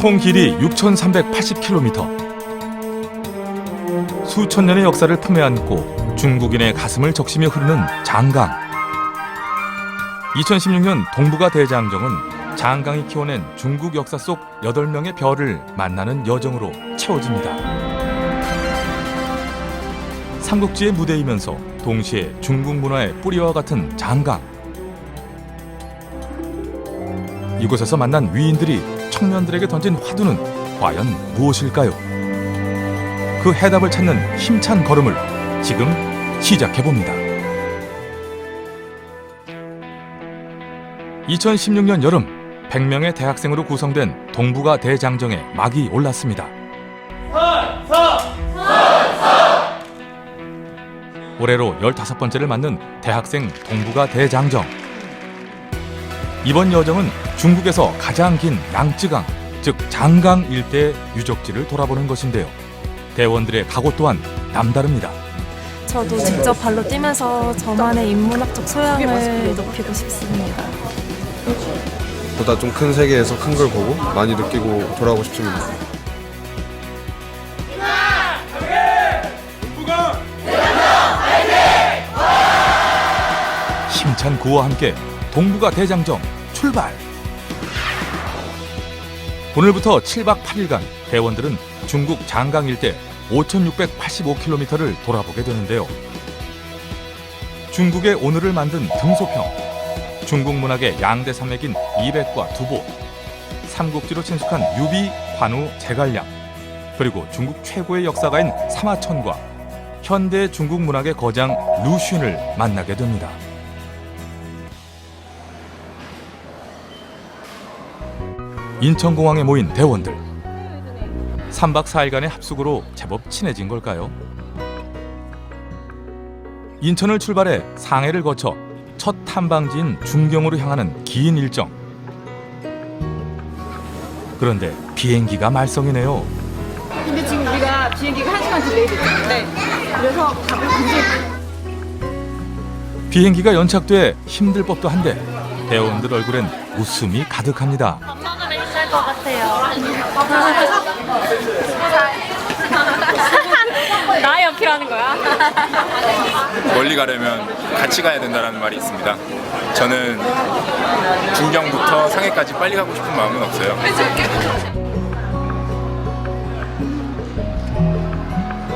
총 길이 6,380km. 수천 년의 역사를 품에 안고 중국인의 가슴을 적시며 흐르는 장강. 2016년 동북아 대장정은 장강이 키워낸 중국 역사 속 8명의 별을 만나는 여정으로 채워집니다. 삼국지의 무대이면서 동시에 중국 문화의 뿌리와 같은 장강. 이곳에서 만난 위인들이 청년들에게 던진 화두는 과연 무엇일까요? 그 해답을 찾는 힘찬 걸음을 지금 시작해봅니다. 2016년 여름 100명의 대학생으로 구성된 동북아 대장정에 막이 올랐습니다. 올해로 15번째를 맞는 대학생 동북아 대장정. 이번 여정은 중국에서 가장 긴 양쯔강, 즉 장강 일대 유적지를 돌아보는 것인데요. 대원들의 각오 또한 남다릅니다. 저도 직접 발로 뛰면서 저만의 인문학적 소양을 높이고 싶습니다. 보다 좀 큰 세계에서 큰 걸 보고 많이 느끼고 돌아오고 싶습니다. 힘찬 구호와 함께 동북아 대장정 출발! 오늘부터 7박 8일간 대원들은 중국 장강 일대 5,685km를 돌아보게 되는데요. 중국의 오늘을 만든 등소평, 중국 문학의 양대 산맥인 이백과 두보, 삼국지로 친숙한 유비, 관우, 제갈량, 그리고 중국 최고의 역사가인 사마천과 현대 중국 문학의 거장 루슌을 만나게 됩니다. 인천공항에 모인 대원들. 3박 4일간의 합숙으로 제법 친해진 걸까요? 인천을 출발해 상해를 거쳐 첫 탐방지인 중경으로 향하는 긴 일정. 그런데 비행기가 말썽이네요. 근데 지금 우리가 비행기가 1시간 딜레이 됐잖아요. 네. 그래서 답을 굉장히 비행기가 연착돼 힘들 법도 한데 대원들 얼굴엔 웃음이 가득합니다. 밥 먹으면 힘들 것 같아요. 나의 어필하는 거야? 멀리 가려면 같이 가야 된다는 말이 있습니다. 저는 중경부터 상해까지 빨리 가고 싶은 마음은 없어요.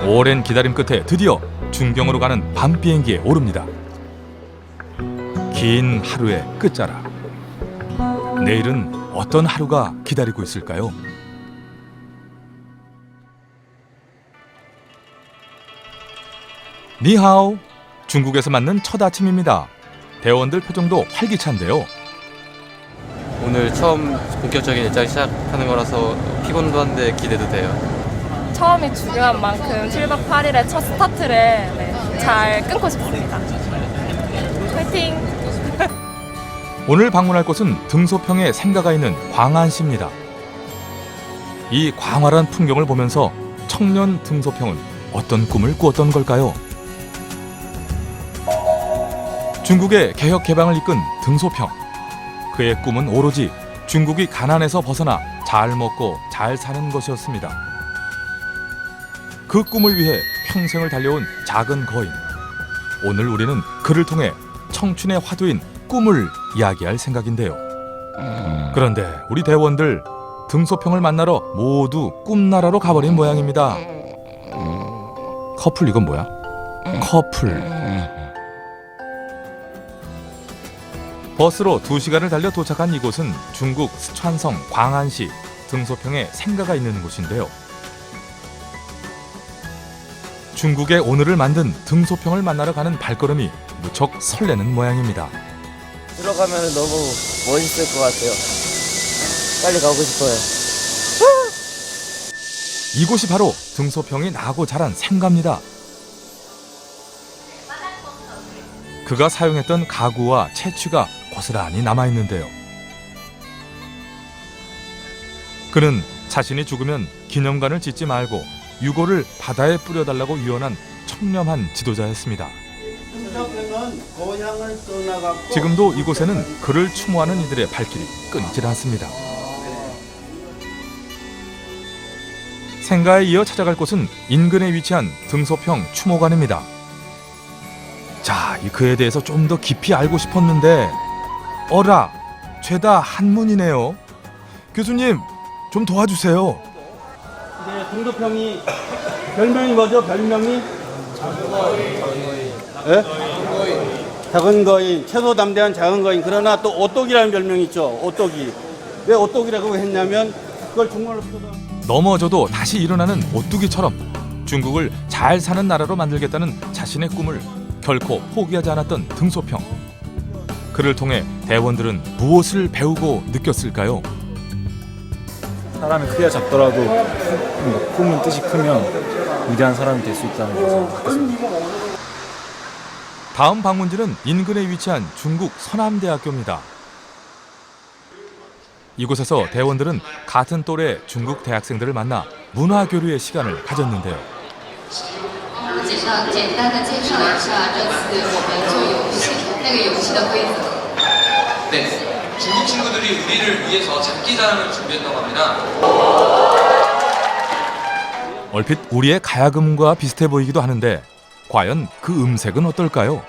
오랜 기다림 끝에 드디어 중경으로 가는 밤 비행기에 오릅니다. 긴 하루의 끝자락. 내일은 어떤 하루가 기다리고 있을까요? 니하오. 중국에서 맞는 첫 아침입니다. 대원들 표정도 활기찬데요. 오늘 처음 본격적인 일정 시작하는 거라서 피곤도 한데 기대도 돼요. 처음이 중요한 만큼 7박 8일의 첫 스타트를 잘 끊고 싶습니다. 화이팅! 오늘 방문할 곳은 등소평에 생가가 있는 광안시입니다. 이 광활한 풍경을 보면서 청년 등소평은 어떤 꿈을 꾸었던 걸까요? 중국의 개혁 개방을 이끈 등소평. 그의 꿈은 오로지 중국이 가난에서 벗어나 잘 먹고 잘 사는 것이었습니다. 그 꿈을 위해 평생을 달려온 작은 거인. 오늘 우리는 그를 통해 청춘의 화두인 꿈을 이야기할 생각인데요. 그런데 우리 대원들 등소평을 만나러 모두 꿈나라로 가버린 모양입니다. 커플 이건 뭐야? 커플. 버스로 2시간을 달려 도착한 이곳은 중국 스촨성 광안시 등소평에 생가가 있는 곳인데요. 중국의 오늘을 만든 등소평을 만나러 가는 발걸음이 무척 설레는 모양입니다. 들어가면 너무 멋있을 것 같아요. 빨리 가고 싶어요. 이곳이 바로 등소평이 나고 자란 생가입니다. 그가 사용했던 가구와 채취가 고스란히 남아있는데요. 그는 자신이 죽으면 기념관을 짓지 말고 유골을 바다에 뿌려달라고 유언한 청렴한 지도자였습니다. 지금도 이곳에는 그를 추모하는 이들의 발길이 끊이질 않습니다. 생가에 이어 찾아갈 곳은 인근에 위치한 등소평 추모관입니다. 자, 이 그에 대해서 좀 더 깊이 알고 싶었는데 어라, 죄다 한문이네요. 교수님, 좀 도와주세요. 네, 등소평이 별명이 뭐죠? 별명이? 예? 작은 거인, 채소 담대한 작은 거인. 그러나 또 오똑이라는 별명이 있죠. 오똑이. 왜 오똑이라고 했냐면 그걸 중국말로 표현. 넘어져도 다시 일어나는 오뚜기처럼 중국을 잘 사는 나라로 만들겠다는 자신의 꿈을 결코 포기하지 않았던 등소평. 그를 통해 대원들은 무엇을 배우고 느꼈을까요? 사람이 크게 잡더라도 꿈은 뜻이 크면 위대한 사람이 될 수 있다는 것을 느꼈습니다. 다음 방문지는 인근에 위치한 중국 서남대학교입니다. 이곳에서 대원들은 같은 또래 중국 대학생들을 만나 문화교류의 시간을 가졌는데요. 네, 중국 친구들이 우리를 위해서 장기자랑을 준비했다고 합니다. 얼핏 우리의 가야금과 비슷해 보이기도 하는데 과연 그 음색은 어떨까요?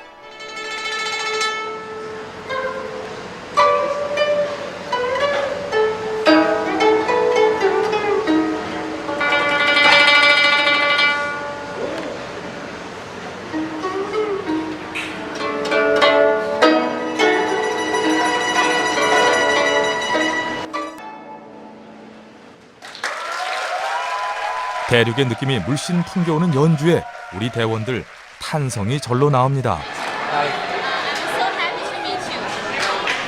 대륙의 느낌이 물씬 풍겨오는 연주에 우리 대원들 탄성이 절로 나옵니다.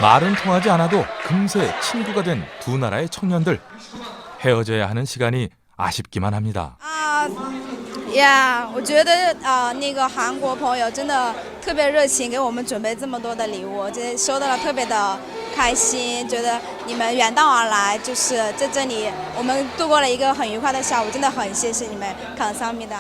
말은 통하지 않아도 금세 친구가 된 두 나라의 청년들. 헤어져야 하는 시간이 아쉽기만 합니다. 呀，我觉得那个韩国朋友真的特别热情，给我们准备这么多的礼物，我觉得收到了特别的开心。觉得你们远道而来，就是在这里我们度过了一个很愉快的下午，真的很谢谢你们，감사합니다。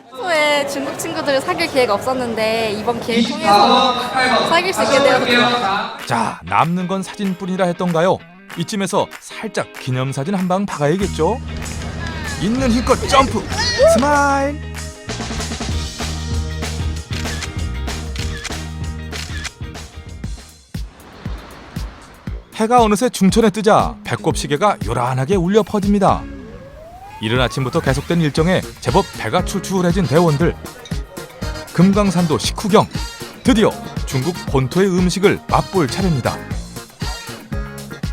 평소에 중국 친구들을 사귈 기회가 없었는데 이번 기회를 통해서 사귈 수 있게 되어서 좋았어요. 자, 남는 건 사진뿐이라 했던가요? 이쯤에서 살짝 기념사진 한 방 박아야겠죠? 있는 힘껏 점프! 스마일! 해가 어느새 중천에 뜨자 배꼽 시계가 요란하게 울려 퍼집니다. 이른 아침부터 계속된 일정에 제법 배가 출출해진 대원들. 금강산도 식후경. 드디어 중국 본토의 음식을 맛볼 차례입니다.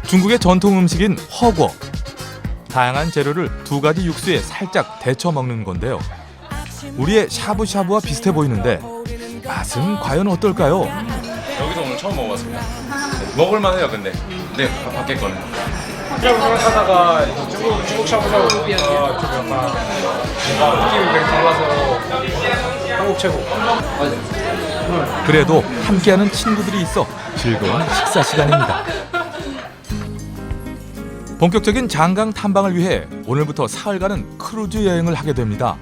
중국의 전통 음식인 허거. 다양한 재료를 두 가지 육수에 살짝 데쳐 먹는 건데요. 우리의 샤브샤브와 비슷해 보이는데 맛은 과연 어떨까요? 여기서 오늘 처음 먹어봤습니다. 먹을만해요, 근데. 네, 밖에 거는. 샤브샤브 생각하다가 중국 샤브샤브 보니까 좀 약간 뭔가 느낌이 되게 달라서 한국 최고. 그래도 함께하는 친구들이 있어 즐거운 식사 시간입니다. 본격적인 장강 탐방을 위해 오늘부터 사흘간은 크루즈 여행을 하게 됩니다.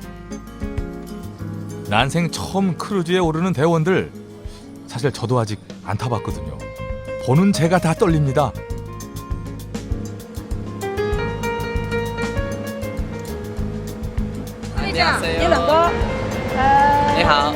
난생 처음 크루즈에 오르는 대원들. 사실 저도 아직 안 타봤거든요. 보는 제가 다 떨립니다. 안녕하세요. 네,好.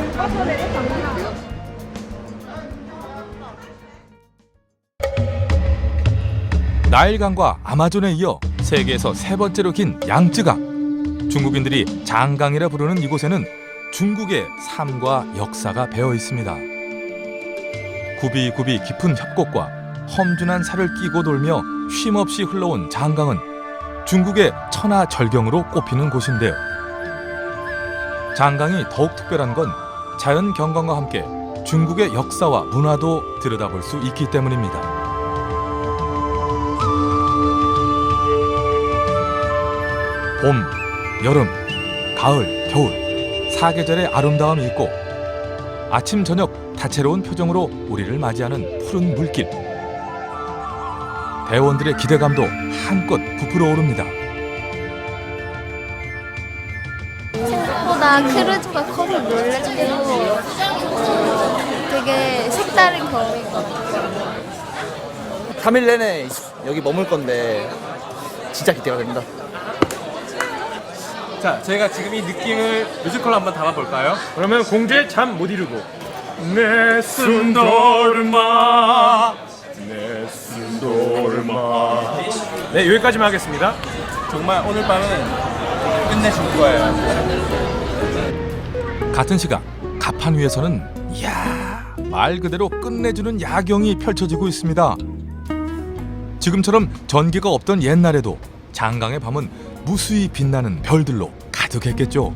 나일강과 아마존에 이어 세계에서 세 번째로 긴 양쯔강. 중국인들이 장강이라 부르는 이곳에는 중국의 삶과 역사가 배어 있습니다. 굽이굽이 깊은 협곡과 험준한 살을 끼고 돌며 쉼없이 흘러온 장강은 중국의 천하절경으로 꼽히는 곳인데요. 장강이 더욱 특별한 건 자연 경관과 함께 중국의 역사와 문화도 들여다볼 수 있기 때문입니다. 봄, 여름, 가을, 겨울 사계절의 아름다움이 있고 아침 저녁 다채로운 표정으로 우리를 맞이하는 푸른 물길. 대원들의 기대감도 한껏 부풀어 오릅니다. 생각보다 크루즈가 커서 놀랐고 되게 색다른 경험인 것 같아요. 3일 내내 여기 머물 건데 진짜 기대가 됩니다. 자, 저희가 지금 이 느낌을 뮤지컬로 한번 담아볼까요? 그러면 공주의 잠 못 이루고 내 순돌마 내 순돌마. 네, 여기까지만 하겠습니다. 정말 오늘 밤은 끝내줄 거예요. 같은 시각 가판 위에서는 이야, 말 그대로 끝내주는 야경이 펼쳐지고 있습니다. 지금처럼 전기가 없던 옛날에도 장강의 밤은 무수히 빛나는 별들로 가득했겠죠.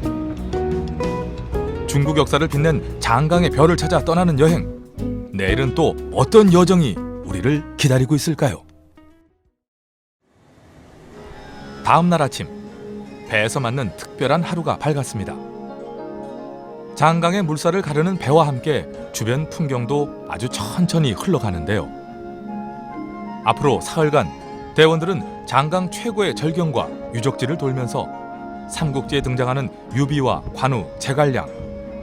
중국 역사를 빛낸 장강의 별을 찾아 떠나는 여행. 내일은 또 어떤 여정이 우리를 기다리고 있을까요? 다음 날 아침, 배에서 맞는 특별한 하루가 밝았습니다. 장강의 물살을 가르는 배와 함께 주변 풍경도 아주 천천히 흘러가는데요. 앞으로 사흘간 대원들은 장강 최고의 절경과 유적지를 돌면서 삼국지에 등장하는 유비와 관우, 제갈량,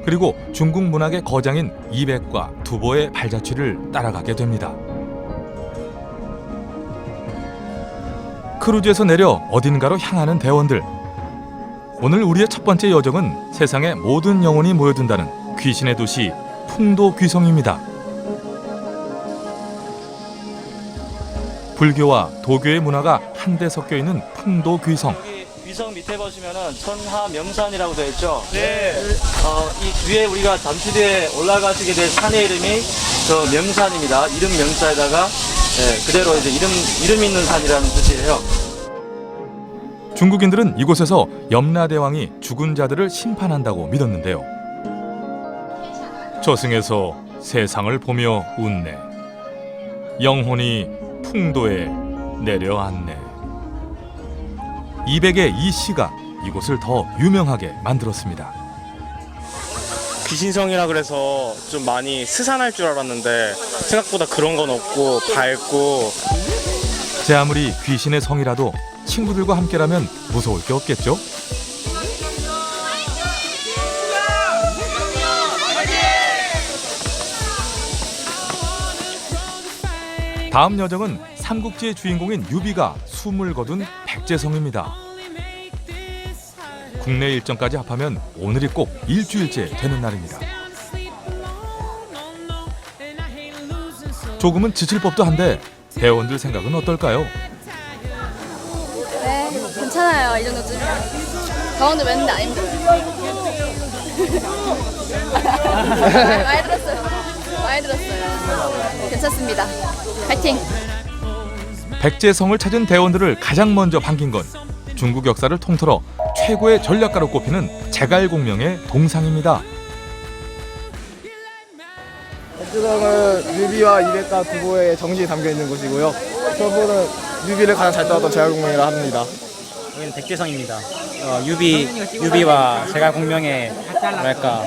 그리고 중국 문학의 거장인 이백과 두보의 발자취를 따라가게 됩니다. 크루즈에서 내려 어딘가로 향하는 대원들. 오늘 우리의 첫 번째 여정은 세상의 모든 영혼이 모여든다는 귀신의 도시 풍도귀성입니다. 불교와 도교의 문화가 한데 섞여 있는 풍도귀성. 귀성 밑에 보시면은 천하명산이라고 되어 있죠. 네. 이 위에 우리가 잠시 뒤에 올라가시게 될 산의 이름이 저 명산입니다. 이름 명자에다가 그대로 이제 이름 있는 산이라는 뜻이에요. 중국인들은 이곳에서 염라대왕이 죽은 자들을 심판한다고 믿었는데요. 저승에서 세상을 보며 웃네. 영혼이 풍도에 내려앉네. 이백의 이 시가 이곳을 더 유명하게 만들었습니다. 귀신성이라 그래서 좀 많이 스산할 줄 알았는데 생각보다 그런 건 없고 밝고. 제 아무리 귀신의 성이라도 친구들과 함께라면 무서울 게 없겠죠? 다음 여정은 삼국지의 주인공인 유비가 숨을 거둔 백제성입니다. 국내 일정까지 합하면 오늘이 꼭 일주일째 되는 날입니다. 조금은 지칠 법도 한데 대원들 생각은 어떨까요? 네, 괜찮아요. 이 정도쯤. 더운데 왠지 안 힘들어요. 많이 들었어요. 많이 들었어요. 괜찮습니다. 파이팅! 백제성을 찾은 대원들을 가장 먼저 반긴 건 중국 역사를 통틀어 최고의 전략가로 꼽히는 제갈공명의 동상입니다. 백제성은 유비와 이백과 두보의 정신이 담겨 있는 곳이고요. 저분은 유비를 가장 잘 따랐던 제갈공명이라 합니다. 여기는 백제성입니다. 유비와 제갈공명의 뭐랄까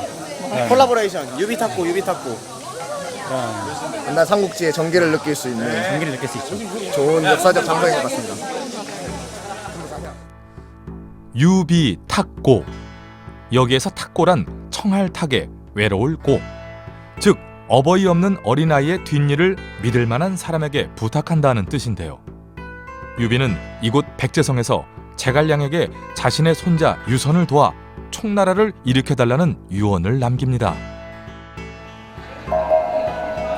콜라보레이션 유비 탁구. 옛날 삼국지의 전기를 느낄 수 있는 전기를 느낄 수 있죠. 좋은 역사적 장소인 것 같습니다. 유비 탁고. 여기에서 탁고란 청할탁의 외로울 고, 즉 어버이 없는 어린아이의 뒷일을 믿을 만한 사람에게 부탁한다는 뜻인데요. 유비는 이곳 백제성에서 제갈량에게 자신의 손자 유선을 도와 총나라를 일으켜달라는 유언을 남깁니다.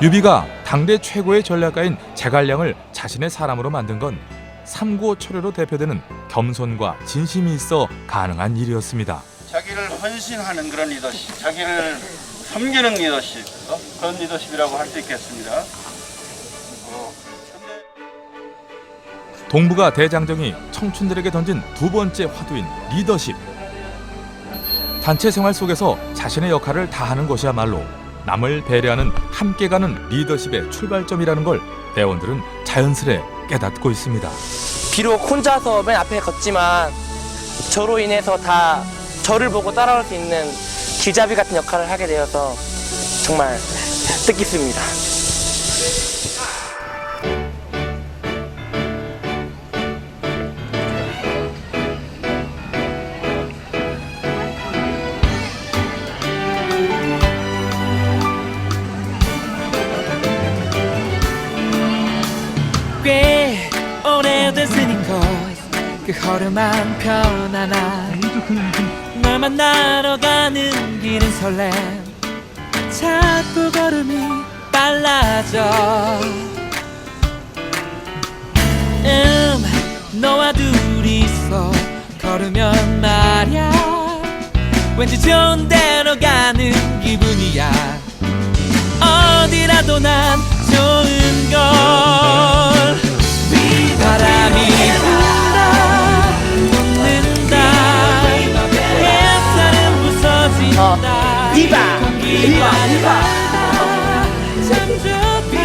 유비가 당대 최고의 전략가인 제갈량을 자신의 사람으로 만든 건 삼고초려로 대표되는 겸손과 진심이 있어 가능한 일이었습니다. 자기를 헌신하는 그런 리더십, 자기를 섬기는 리더십, 그런 리더십이라고 할 수 있겠습니다. 동북아 대장정이 청춘들에게 던진 두 번째 화두인 리더십. 단체 생활 속에서 자신의 역할을 다하는 것이야말로 남을 배려하는 함께 가는 리더십의 출발점이라는 걸 대원들은 자연스레 깨닫고 있습니다. 비록 혼자서 맨 앞에 걷지만 저로 인해서 다 저를 보고 따라올 수 있는 길잡이 같은 역할을 하게 되어서 정말 뜻깊습니다. 꽤 오래됐으니까 그 허름한 편안함 널 만나러 가는 길은 설렘 자꾸 걸음이 빨라져 너와 둘이서 걸으면 말야 왠지 좋은 데로 가는 기분이야 어디라도 난 좋은 걸 바람이 분다 웃는다 햇살은 부서진다 공기가 참 좋다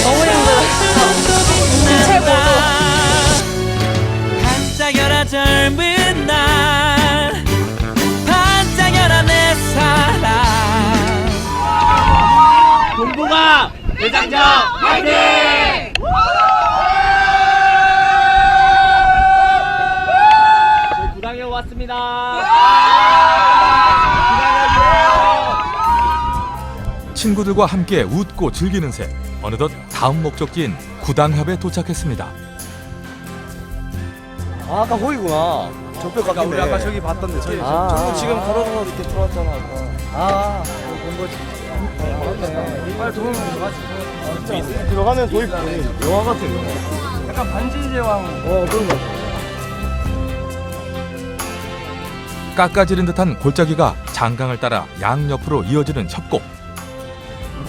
너무 힘들어. 최고죠. 반짝여라 젊은 날 반짝여라 내 사랑 동북아 대장정 화이팅! 저희 구당에 왔습니다. 친구들과 함께 웃고 즐기는 새. 어느덧 다음 목적지인 구당협에 도착했습니다. 아, 아까 거기구나. 저뼈 깎인데. 우리 아까 저기 봤던데. 저기 지금 걸어서 이렇게 들어왔잖아. 아까. 본 거지. 빨리 들어오면 들어가는 도입부분이 영화 같아, 영화. 약간 반지의 제왕. 그런 거 같아. 깎아지른 듯한 골짜기가 장강을 따라 양옆으로 이어지는 협곡.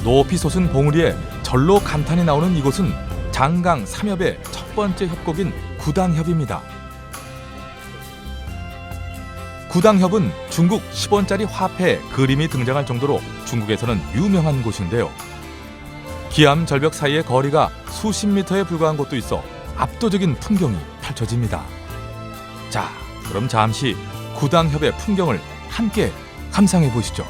높이 솟은 봉우리에 절로 감탄이 나오는 이곳은 장강 삼협의 첫 번째 협곡인 구당협입니다. 구당협은 중국 10원짜리 화폐 그림이 등장할 정도로 중국에서는 유명한 곳인데요. 기암 절벽 사이의 거리가 수십 미터에 불과한 곳도 있어 압도적인 풍경이 펼쳐집니다. 자, 그럼 잠시 구당협의 풍경을 함께 감상해 보시죠.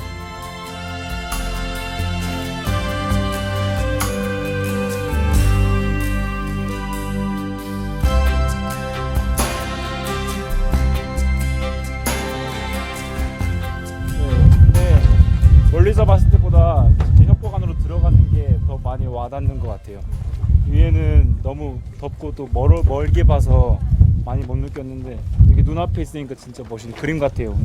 멀리서 봤을 때보다 진짜 협곡 안으로 들어가는 게 더 많이 와닿는 것 같아요. 위에는 너무 덥고 또 멀게 봐서 많이 못 느꼈는데 이렇게 눈앞에 있으니까 진짜 멋있는 그림 같아요.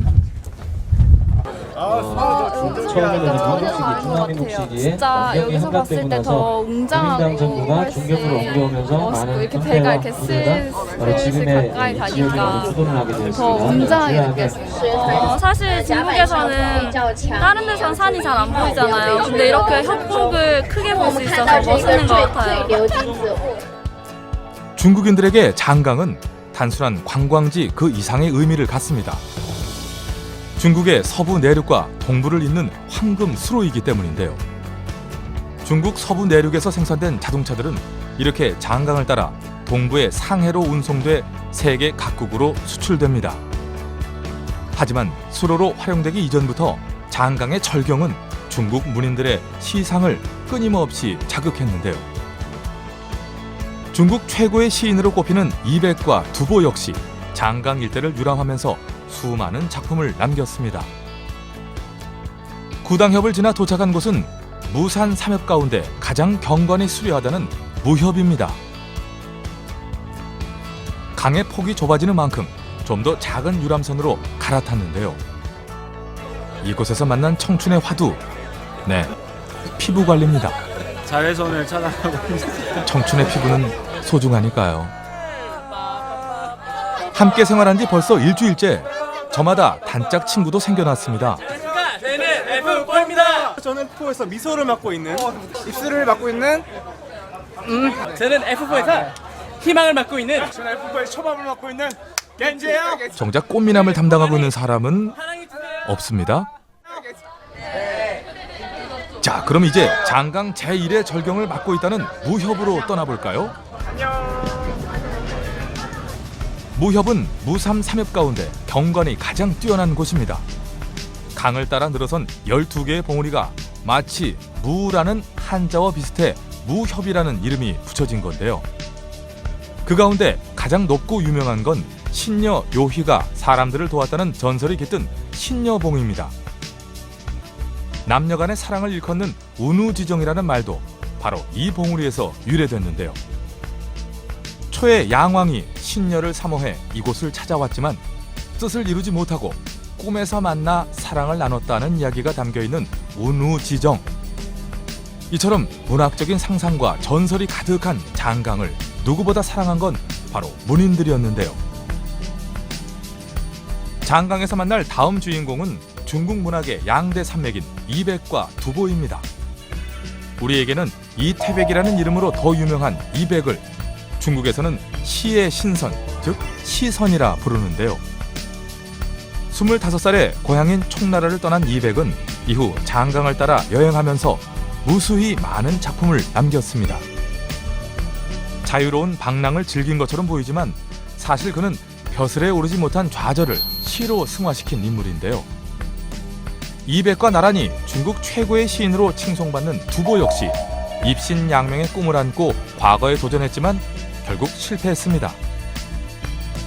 처음에는 민국시기, 중화민국시기에 진짜 여기서 봤을 때 더 웅장하고 정부가 훨씬 중격으로 옮겨오면서 멋있고 많은 이렇게 배가 이렇게 슬슬 가까이 가니까 더 웅장하게 느꼈어요. 사실 중국에서는 다른 데서는 산이 잘 안 보이잖아요. 근데 이렇게 협곡을 크게 볼 수 있어서 멋있는 것 같아요. 중국인들에게 장강은 단순한 관광지 그 이상의 의미를 갖습니다. 중국의 서부 내륙과 동부를 잇는 황금 수로이기 때문인데요. 중국 서부 내륙에서 생산된 자동차들은 이렇게 장강을 따라 동부의 상해로 운송돼 세계 각국으로 수출됩니다. 하지만 수로로 활용되기 이전부터 장강의 철경은 중국 문인들의 시상을 끊임없이 자극했는데요. 중국 최고의 시인으로 꼽히는 이백과 두보 역시 장강 일대를 유람하면서 수많은 작품을 남겼습니다. 구당협을 지나 도착한 곳은 무산 삼협 가운데 가장 경관이 수려하다는 무협입니다. 강의 폭이 좁아지는 만큼 좀 더 작은 유람선으로 갈아탔는데요. 이곳에서 만난 청춘의 화두, 네, 피부 관리입니다. 자외선을 차단하고 청춘의 피부는 소중하니까요. 함께 생활한 지 벌써 일주일째. 저마다 단짝 친구도 생겨났습니다. 저는 F4입니다. 저는 F4에서 미소를 맡고 있는 입술을 맡고 있는 저는 F4에서 희망을 맡고 있는 저는 F4에서 초밥을 맡고 있는 겐지예요. 정작 꽃미남을 담당하고 있는 사람은 없습니다. 자, 그럼 이제 장강 제1의 절경을 맡고 있다는 무협으로 떠나볼까요? 무협은 무삼 삼협 가운데 경관이 가장 뛰어난 곳입니다. 강을 따라 늘어선 12개의 봉우리가 마치 무라는 한자와 비슷해 무협이라는 이름이 붙여진 건데요. 그 가운데 가장 높고 유명한 건 신녀 요희가 사람들을 도왔다는 전설이 깃든 신녀봉입니다. 남녀 간의 사랑을 일컫는 운우지정이라는 말도 바로 이 봉우리에서 유래됐는데요. 초에 양왕이 신녀를 사모해 이곳을 찾아왔지만 뜻을 이루지 못하고 꿈에서 만나 사랑을 나눴다는 이야기가 담겨있는 운우지정. 이처럼 문학적인 상상과 전설이 가득한 장강을 누구보다 사랑한 건 바로 문인들이었는데요. 장강에서 만날 다음 주인공은 중국 문학의 양대 산맥인 이백과 두보입니다. 우리에게는 이태백이라는 이름으로 더 유명한 이백을 중국에서는 시의 신선, 즉 시선이라 부르는데요. 25살에 고향인 총나라를 떠난 이백은 이후 장강을 따라 여행하면서 무수히 많은 작품을 남겼습니다. 자유로운 방랑을 즐긴 것처럼 보이지만 사실 그는 벼슬에 오르지 못한 좌절을 시로 승화시킨 인물인데요. 이백과 나란히 중국 최고의 시인으로 칭송받는 두보 역시 입신양명의 꿈을 안고 과거에 도전했지만 결국 실패했습니다.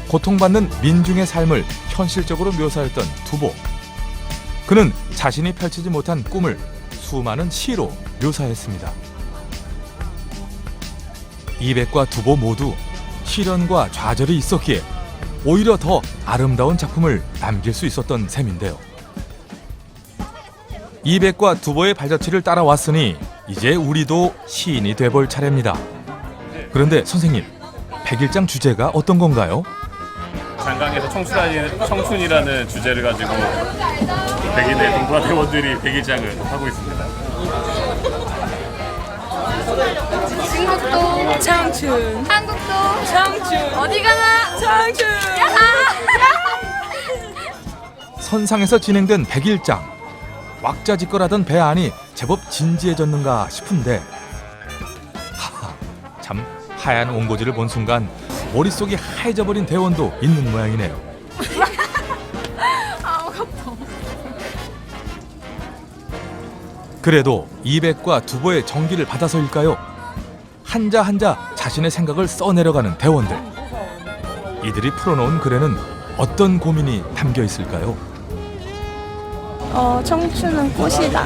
고통받는 민중의 삶을 현실적으로 묘사했던 두보. 그는 자신이 펼치지 못한 꿈을 수많은 시로 묘사했습니다. 이백과 두보 모두 시련과 좌절이 있었기에 오히려 더 아름다운 작품을 남길 수 있었던 셈인데요. 이백과 두보의 발자취를 따라왔으니 이제 우리도 시인이 돼볼 차례입니다. 그런데 선생님, 백일장 주제가 어떤 건가요? 장강에서 청춘이라는 주제를 가지고 백인의 동부화 대원들이 백일장을 하고 있습니다. 중국도 청춘, 한국도 청춘, 어디 가나 청춘. 선상에서 진행된 백일장. 왁자지껄하던 배 안이 제법 진지해졌는가 싶은데 참 하얀 온고지를 본 순간 머릿속이 하얘져버린 대원도 있는 모양이네요. 그래도 이백과 두보의 정기를 받아서일까요? 한자 한자 자신의 생각을 써내려가는 대원들. 이들이 풀어놓은 글에는 어떤 고민이 담겨 있을까요? 청춘은 꽃이다.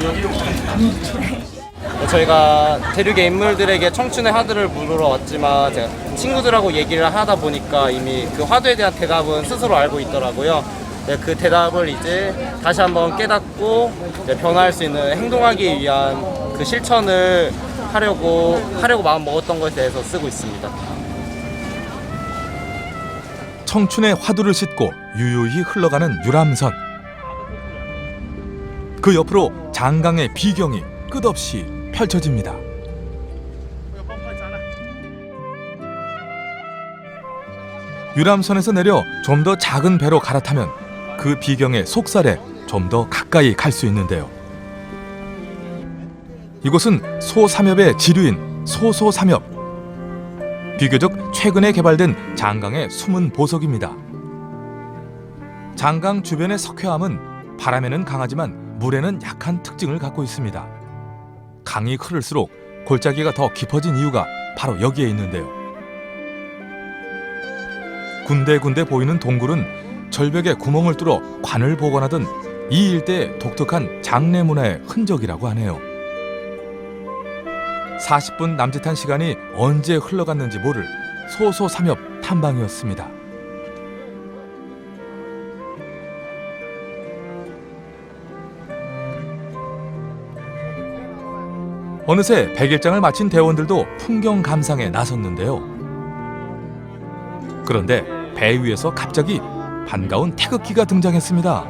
저희가 대륙의 인물들에게 청춘의 화두를 물으러 왔지만 제가 친구들하고 얘기를 하다 보니까 이미 그 화두에 대한 대답은 스스로 알고 있더라고요. 그 대답을 이제 다시 한번 깨닫고 변화할 수 있는 행동하기 위한 그 실천을 하려고 마음 먹었던 것에 대해서 쓰고 있습니다. 청춘의 화두를 싣고 유유히 흘러가는 유람선. 그 옆으로 장강의 비경이 끝없이 펼쳐집니다. 유람선에서 내려 좀 더 작은 배로 갈아타면 그 비경의 속살에 좀 더 가까이 갈 수 있는데요. 이곳은 소삼엽의 지류인 소소삼엽. 비교적 최근에 개발된 장강의 숨은 보석입니다. 장강 주변의 석회암은 바람에는 강하지만 물에는 약한 특징을 갖고 있습니다. 강이 흐를수록 골짜기가 더 깊어진 이유가 바로 여기에 있는데요. 군데군데 보이는 동굴은 절벽에 구멍을 뚫어 관을 보관하던 이 일대의 독특한 장례 문화의 흔적이라고 하네요. 40분 남짓한 시간이 언제 흘러갔는지 모를 소소삼엽 탐방이었습니다. 어느새 백일장을 마친 대원들도 풍경 감상에 나섰는데요. 그런데 배 위에서 갑자기 반가운 태극기가 등장했습니다.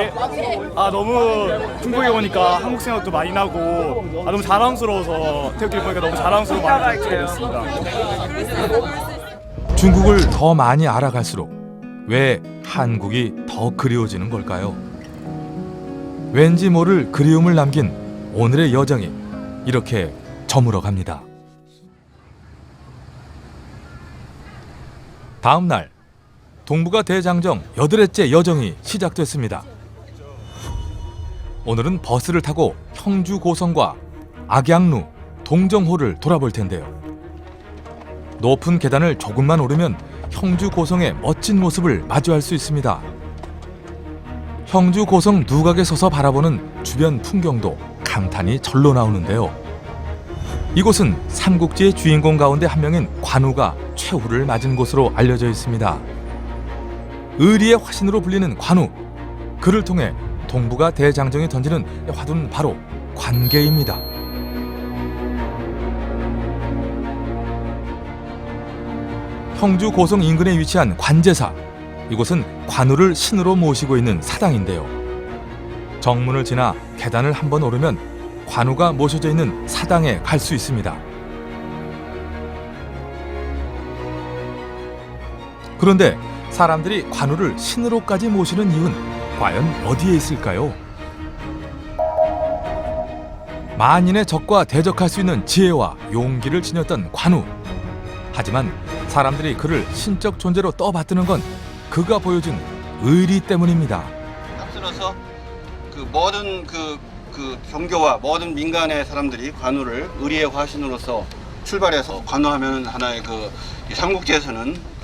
예. 너무 중국에 오니까 한국 생각도 많이 나고 너무 자랑스러워서 태극기 보니까 너무 자랑스러워 많이 느끼게 됐습니다. 중국을 더 많이 알아갈수록 왜 한국이 더 그리워지는 걸까요? 왠지 모를 그리움을 남긴 오늘의 여정이 이렇게 저물어 갑니다. 다음 날 동북아 대장정 8회째 여정이 시작됐습니다. 오늘은 버스를 타고 형주 고성과 악양루, 동정호를 돌아볼 텐데요. 높은 계단을 조금만 오르면 형주 고성의 멋진 모습을 마주할 수 있습니다. 형주 고성 누각에 서서 바라보는 주변 풍경도 감탄이 절로 나오는데요. 이곳은 삼국지의 주인공 가운데 한 명인 관우가 최후를 맞은 곳으로 알려져 있습니다. 의리의 화신으로 불리는 관우, 그를 통해 동북아 대장정이 던지는 화두는 바로 관계입니다. 형주 고성 인근에 위치한 관제사, 이곳은 관우를 신으로 모시고 있는 사당인데요. 정문을 지나 계단을 한번 오르면 관우가 모셔져 있는 사당에 갈 수 있습니다. 그런데 사람들이 관우를 신으로까지 모시는 이유는 과연 어디에 있을까요? 만인의 적과 대적할 수 있는 지혜와 용기를 지녔던 관우. 하지만 사람들이 그를 신적 존재로 떠받드는 건 그가 보여준 의리 때문입니다. 앞서서 그 모든 그 종교와 모든 민간의 사람들이 관우를 의리의 화신으로서 출발해서 관우하면 하나의 그 삼국지에서는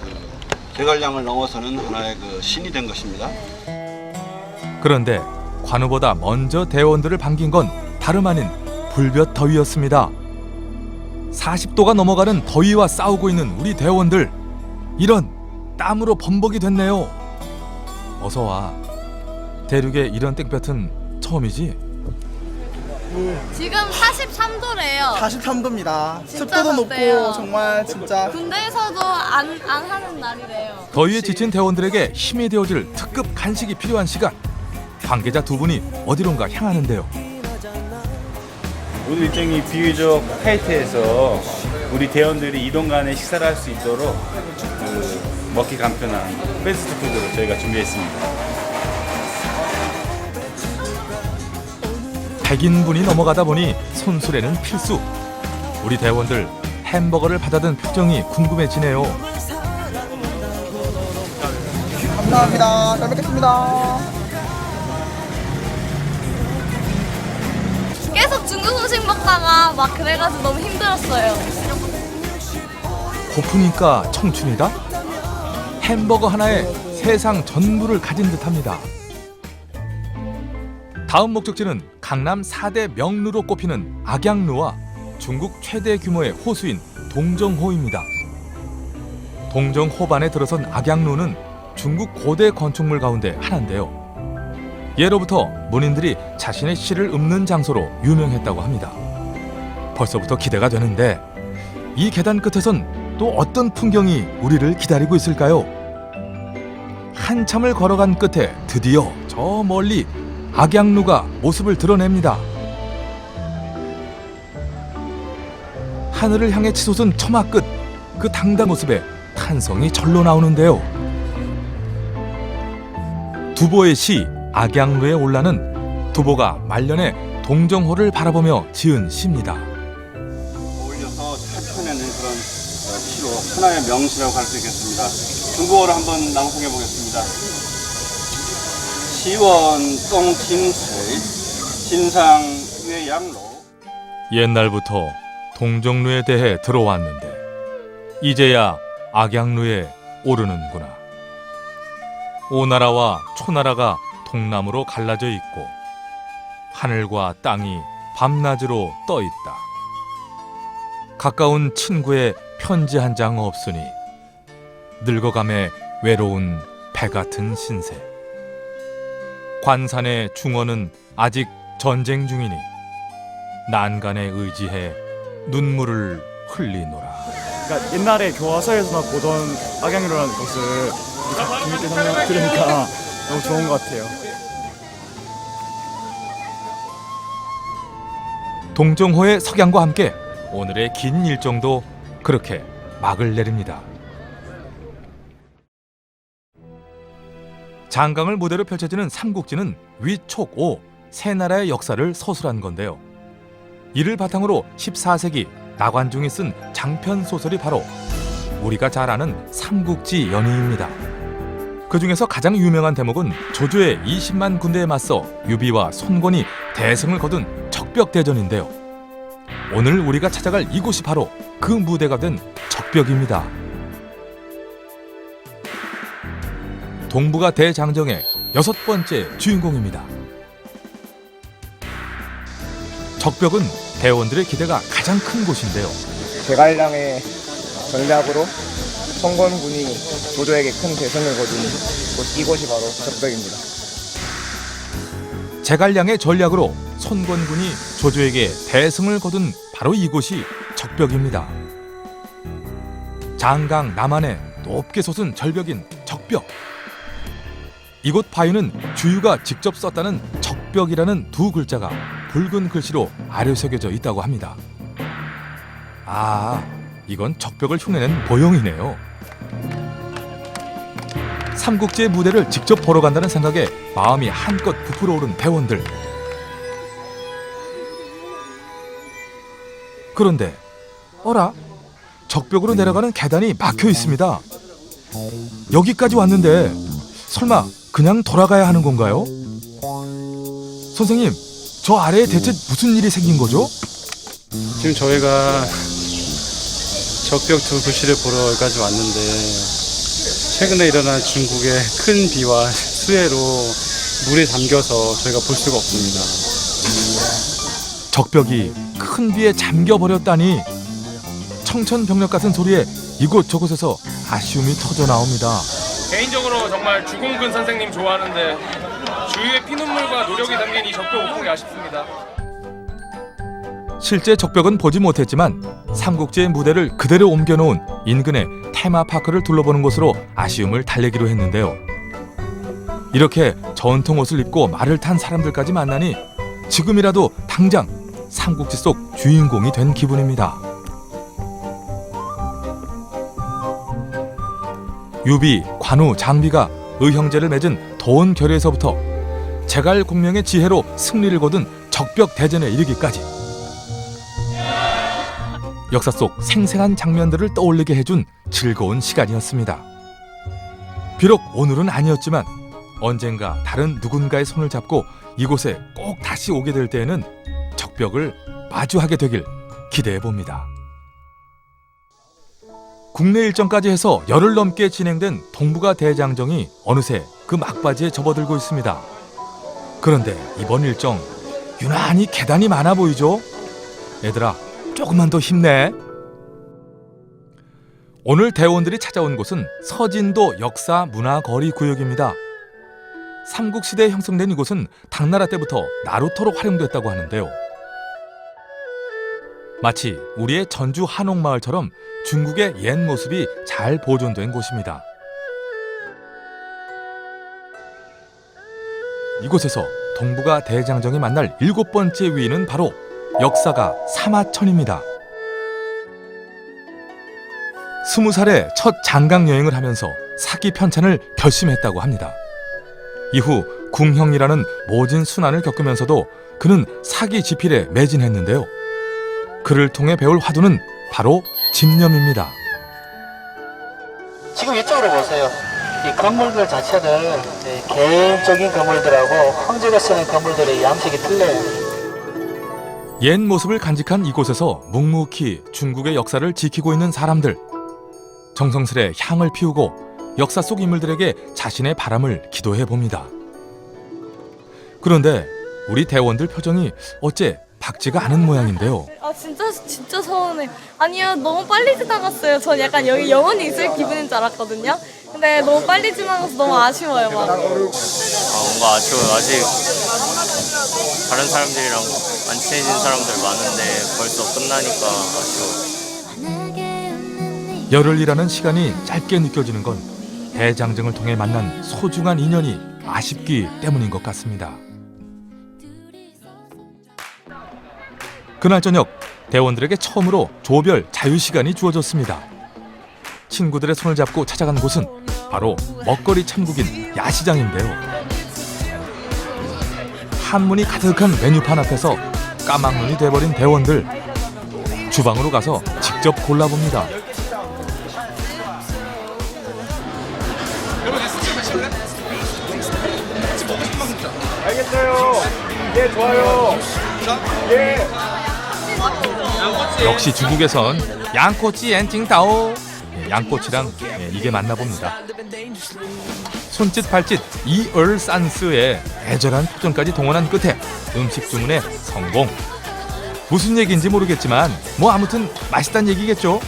제갈량을 넘어서는 하나의 그 신이 된 것입니다. 그런데 관우보다 먼저 대원들을 반긴 건 다름 아닌 불볕 더위였습니다. 40도가 넘어가는 더위와 싸우고 있는 우리 대원들, 이런 땀으로 범벅이 됐네요. 어서 와. 대륙에 이런 땡볕은 처음이지? 지금 43도래요. 43도입니다. 진짜 습도도 덥대요. 높고 정말 진짜 군대에서도 안 하는 날이래요. 더위에 지친 대원들에게 힘이 되어줄 특급 간식이 필요한 시간. 관계자 두 분이 어디론가 향하는데요. 오늘 일정이 비교적 타이트해서 우리 대원들이 이동 간에 식사를 할 수 있도록 먹기 간편한 패스트푸드로 저희가 준비했습니다. 100인분이 넘어가다 보니 손수레는 필수. 우리 대원들 햄버거를 받아든 표정이 궁금해지네요. 감사합니다. 잘 먹겠습니다. 계속 중국 음식 먹다가 막 그래가지고 너무 힘들었어요. 고프니까 청춘이다? 햄버거 하나에 세상 전부를 가진 듯합니다. 다음 목적지는 강남 4대 명루로 꼽히는 악양루와 중국 최대 규모의 호수인 동정호입니다. 동정호반에 들어선 악양루는 중국 고대 건축물 가운데 하나인데요. 예로부터 문인들이 자신의 시를 읊는 장소로 유명했다고 합니다. 벌써부터 기대가 되는데 이 계단 끝에선 또 어떤 풍경이 우리를 기다리고 있을까요? 한참을 걸어간 끝에 드디어 저 멀리 악양루가 모습을 드러냅니다. 하늘을 향해 치솟은 처마 끝, 그 당당 모습에 탄성이 절로 나오는데요. 두보의 시 악양루의 올라는 두보가 말년에 동정호를 바라보며 지은 시입니다. 어울려서 잘 펴내는 그런 시로 하나의 명시라고 할 수 있겠습니다. 중국어로 한번 낭송해 보겠습니다. 시원 똥진水진상 외양로. 옛날부터 동정루에 대해 들어왔는데 이제야 악양루에 오르는구나. 오나라와 초나라가 동남으로 갈라져 있고 하늘과 땅이 밤낮으로 떠 있다. 가까운 친구의 편지 한 장 없으니 늙어감에 외로운 배 같은 신세. 관산의 중원은 아직 전쟁 중이니 난간에 의지해 눈물을 흘리노라. 그러니까 옛날에 교과서에서만 보던 악양루라는 것을 재밌게 들으니까 너무 좋은 것 같아요. 동정호의 석양과 함께 오늘의 긴 일정도 그렇게 막을 내립니다. 장강을 무대로 펼쳐지는 삼국지는 위촉오 세 나라의 역사를 서술한 건데요. 이를 바탕으로 14세기 나관중이 쓴 장편 소설이 바로 우리가 잘 아는 삼국지 연의입니다. 그 중에서 가장 유명한 대목은 조조의 20만 군대에 맞서 유비와 손권이 대승을 거둔 적벽대전인데요. 오늘 우리가 찾아갈 이곳이 바로 그 무대가 된 적벽입니다. 동북아 대장정의 6번째 주인공입니다. 적벽은 대원들의 기대가 가장 큰 곳인데요. 제갈량의 전략으로 성권군이 조조에게 큰 대승을 거둔 이곳이 바로 적벽입니다. 제갈량의 전략으로 손권군이 조조에게 대승을 거둔 바로 이곳이 적벽입니다. 장강 남한에 높게 솟은 절벽인 적벽. 이곳 바위는 주유가 직접 썼다는 적벽이라는 두 글자가 붉은 글씨로 아래 새겨져 있다고 합니다. 아, 이건 적벽을 흉내낸 보용이네요. 삼국지의 무대를 직접 보러 간다는 생각에 마음이 한껏 부풀어 오른 대원들. 그런데 어라? 적벽으로 내려가는 계단이 막혀 있습니다. 여기까지 왔는데 설마 그냥 돌아가야 하는 건가요? 선생님, 저 아래에 대체 무슨 일이 생긴 거죠? 지금 저희가 적벽 두 글씨를 보러 여기까지 왔는데 최근에 일어난 중국의 큰 비와 수해로 물에 잠겨서 저희가 볼 수가 없습니다. 적벽이 큰 비에 잠겨버렸다니. 청천벽력 같은 소리에 이곳저곳에서 아쉬움이 터져 나옵니다. 개인적으로 정말 주공근 선생님 좋아하는데 주위의 피눈물과 노력이 담긴 이 적벽 못 본 게 아쉽습니다. 실제 적벽은 보지 못했지만 삼국지의 무대를 그대로 옮겨놓은 인근의 테마파크를 둘러보는 곳으로 아쉬움을 달래기로 했는데요. 이렇게 전통 옷을 입고 말을 탄 사람들까지 만나니 지금이라도 당장 삼국지 속 주인공이 된 기분입니다. 유비, 관우, 장비가 의형제를 맺은 도원결의에서부터 제갈 공명의 지혜로 승리를 거둔 적벽 대전에 이르기까지 역사 속 생생한 장면들을 떠올리게 해준 즐거운 시간이었습니다. 비록 오늘은 아니었지만 언젠가 다른 누군가의 손을 잡고 이곳에 꼭 다시 오게 될 때에는 적벽을 마주하게 되길 기대해 봅니다. 국내 일정까지 해서 열흘 넘게 진행된 동북아 대장정이 어느새 그 막바지에 접어들고 있습니다. 그런데 이번 일정 유난히 계단이 많아 보이죠? 얘들아, 조금만 더 힘내. 오늘 대원들이 찾아온 곳은 서진도 역사문화거리 구역입니다. 삼국시대에 형성된 이곳은 당나라 때부터 나루터로 활용됐다고 하는데요. 마치 우리의 전주 한옥마을처럼 중국의 옛 모습이 잘 보존된 곳입니다. 이곳에서 동북아 대장정이 만날 7번째 위인은 바로 역사가 사마천입니다. 20살에 첫 장강 여행을 하면서 사기 편찬을 결심했다고 합니다. 이후 궁형이라는 모진 순환을 겪으면서도 그는 사기 지필에 매진했는데요. 그를 통해 배울 화두는 바로 집념입니다. 지금 이쪽으로 보세요. 이 건물들 자체를 개인적인 건물들하고 황제가 쓰는 건물들의 양식이 틀려요. 옛 모습을 간직한 이곳에서 묵묵히 중국의 역사를 지키고 있는 사람들. 정성스레 향을 피우고 역사 속 인물들에게 자신의 바람을 기도해 봅니다. 그런데 우리 대원들 표정이 어째 밝지가 않은 모양인데요. 아 진짜 서운해. 아니요, 너무 빨리 지나갔어요. 전 약간 여기 영원히 있을 기분인 줄 알았거든요. 근데 너무 빨리 지나가서 너무 아쉬워요. 막. 뭔가 아쉬워요. 아직 다른 사람들이랑 안 친해진 사람들 많은데 벌써 끝나니까 아쉬워요. 열흘이라는 시간이 짧게 느껴지는 건 대장정을 통해 만난 소중한 인연이 아쉽기 때문인 것 같습니다. 그날 저녁 대원들에게 처음으로 조별 자유시간이 주어졌습니다. 친구들의 손을 잡고 찾아간 곳은 바로 먹거리 천국인 야시장인데요. 한문이 가득한 메뉴판 앞에서 까막눈이 돼버린 대원들. 주방으로 가서 직접 골라봅니다. 알겠어요. 예, 좋아요. 예. 역시 중국에선 양꼬치 엔팅다오, 양꼬치랑 이게 맞나 봅니다. 손짓 발짓 이얼산스의 애절한 표정까지 동원한 끝에 음식 주문에 성공. 무슨 얘기인지 모르겠지만 뭐 아무튼 맛있다는 얘기겠죠.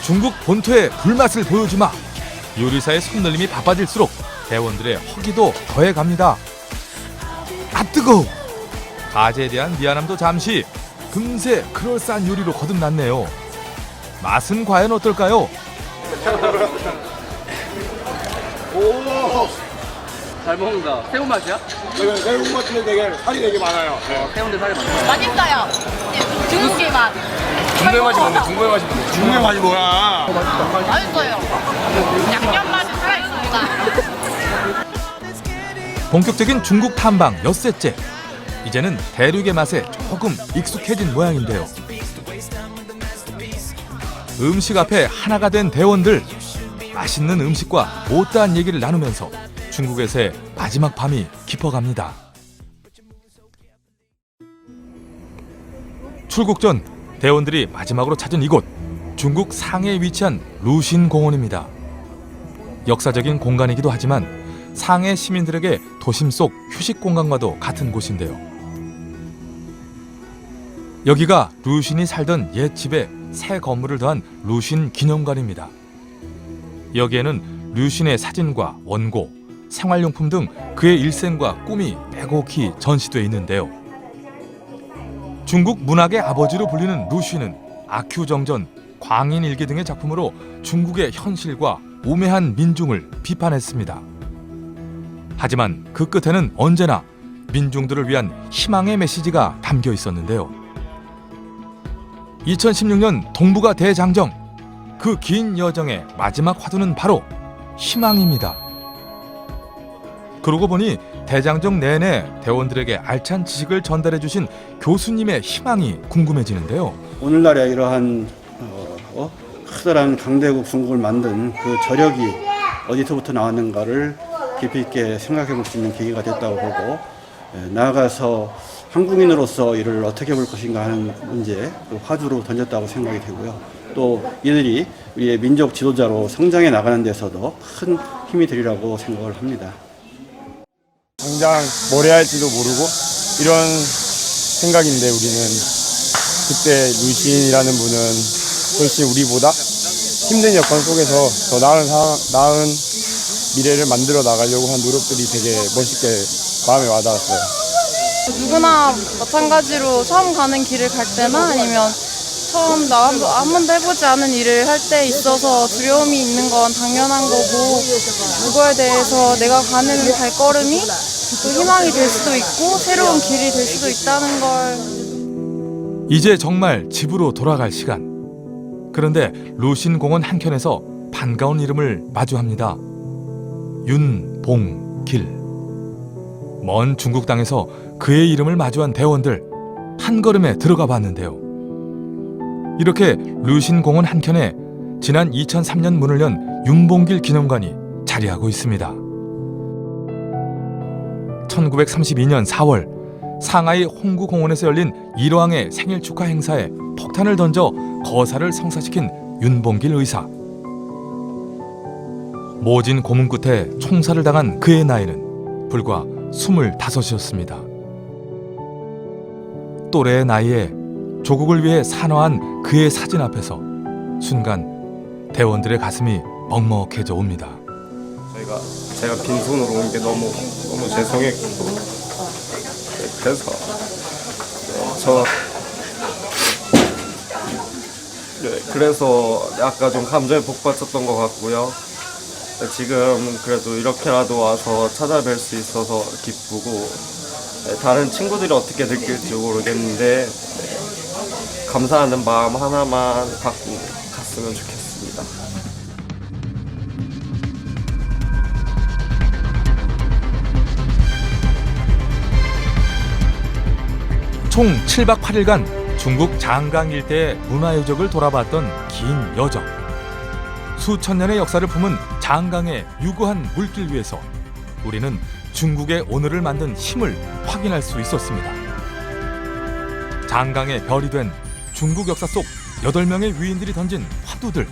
중국 본토의 불맛을 보여주마. 요리사의 손놀림이 바빠질수록 대원들의 허기도 더해갑니다. 아 뜨거워. 가재에 대한 미안함도 잠시, 금세 그럴싸한 요리로 거듭났네요. 맛은 과연 어떨까요? 오, 잘 먹는다. 새우 맛이야? 네, 새우 맛인데 되게 살이 되게 많아요. 새우인데 살이 많아요. 맛있어요. 중국의 맛. 중국의 맛이 뭔데? 중국의 맛이 뭔데? 중국의 맛이 뭐야? 맛있어요. 양념 맛이 살아있습니다. 본격적인 중국 탐방 엿새째. 이제는 대륙의 맛에 조금 익숙해진 모양인데요. 음식 앞에 하나가 된 대원들. 맛있는 음식과 못다한 얘기를 나누면서 중국에서의 마지막 밤이 깊어갑니다. 출국 전 대원들이 마지막으로 찾은 이곳, 중국 상해에 위치한 루신 공원입니다. 역사적인 공간이기도 하지만 상해 시민들에게 도심 속 휴식 공간과도 같은 곳인데요. 여기가 루신이 살던 옛 집에 새 건물을 더한 루신 기념관입니다. 여기에는 류신의 사진과 원고, 생활용품 등 그의 일생과 꿈이 빼곡히 전시돼 있는데요. 중국 문학의 아버지로 불리는 류신은 아큐정전, 광인일기 등의 작품으로 중국의 현실과 오매한 민중을 비판했습니다. 하지만 그 끝에는 언제나 민중들을 위한 희망의 메시지가 담겨 있었는데요. 2016년 동북아 대장정, 그 긴 여정의 마지막 화두는 바로 희망입니다. 그러고 보니 대장정 내내 대원들에게 알찬 지식을 전달해 주신 교수님의 희망이 궁금해지는데요. 오늘날의 이러한 커다란 강대국 중국을 만든 그 저력이 어디서부터 나왔는가를 깊이 있게 생각해 볼 수 있는 계기가 됐다고 보고, 나아가서 한국인으로서 이를 어떻게 볼 것인가 하는 문제, 그 화두로 던졌다고 생각이 되고요. 또 이들이 우리의 민족 지도자로 성장해 나가는 데서도 큰 힘이 되리라고 생각을 합니다. 당장 뭘 해야 할지도 모르고 이런 생각인데, 우리는 그때 루신이라는 분은 훨씬 우리보다 힘든 여건 속에서 더 나은 미래를 만들어 나가려고 한 노력들이 되게 멋있게 마음에 와닿았어요. 누구나 마찬가지로 처음 가는 길을 갈 때나 아니면 처음 한 번도 해보지 않은 일을 할 때 있어서 두려움이 있는 건 당연한 거고, 그거에 대해서 내가 가는 발걸음이 또 희망이 될 수도 있고 새로운 길이 될 수도 있다는 걸. 이제 정말 집으로 돌아갈 시간. 그런데 루신 공원 한켠에서 반가운 이름을 마주합니다. 윤봉길. 먼 중국 땅에서 그의 이름을 마주한 대원들, 한 걸음에 들어가 봤는데요. 이렇게 루신 공원 한켠에 지난 2003년 문을 연 윤봉길 기념관이 자리하고 있습니다. 1932년 4월 상하이 홍구 공원에서 열린 일왕의 생일 축하 행사에 폭탄을 던져 거사를 성사시킨 윤봉길 의사. 모진 고문 끝에 총살을 당한 그의 나이는 불과 25이었습니다. 또래의 나이에 조국을 위해 산화한 그의 사진 앞에서 순간 대원들의 가슴이 먹먹해져 옵니다. 제가 빈손으로 온 게 너무 죄송했고, 그래서 그래서 약간 좀 감정에 복받쳤던 것 같고요. 지금 그래도 이렇게라도 와서 찾아뵐 수 있어서 기쁘고, 다른 친구들이 어떻게 느낄지 모르겠는데 감사하는 마음 하나만 갖고 갔으면 좋겠습니다. 총 7박 8일간 중국 장강 일대의 문화유적을 돌아봤던 긴 여정. 수천 년의 역사를 품은 장강의 유구한 물길 위에서 우리는 중국의 오늘을 만든 힘을 확인할 수 있었습니다. 장강의 별이 된 중국 역사 속 8명의 위인들이 던진 화두들.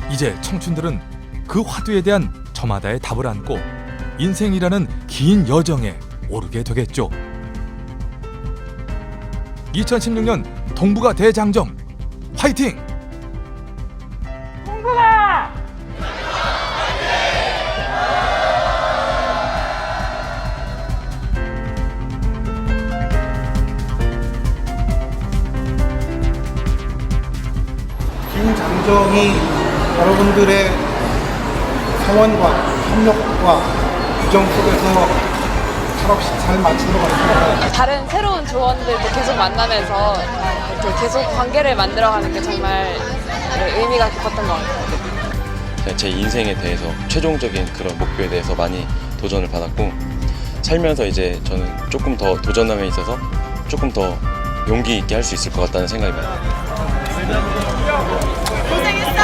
이제 청춘들은 그 화두에 대한 저마다의 답을 안고 인생이라는 긴 여정에 오르게 되겠죠. 2016년 동북아 대장정, 화이팅! 과정이 여러분들의 성원과 협력과 규정 속에서 철없이 잘 마치는 것 같습니다. 다른 새로운 조원들도 계속 만나면서 이렇게 계속 관계를 만들어가는 게 정말 의미가 깊었던 것 같아요. 제 인생에 대해서 최종적인 그런 목표에 대해서 많이 도전을 받았고 살면서 이제 저는 조금 더 도전함에 있어서 조금 더 용기 있게 할 수 있을 것 같다는 생각이 많이 듭니다. 고생했어.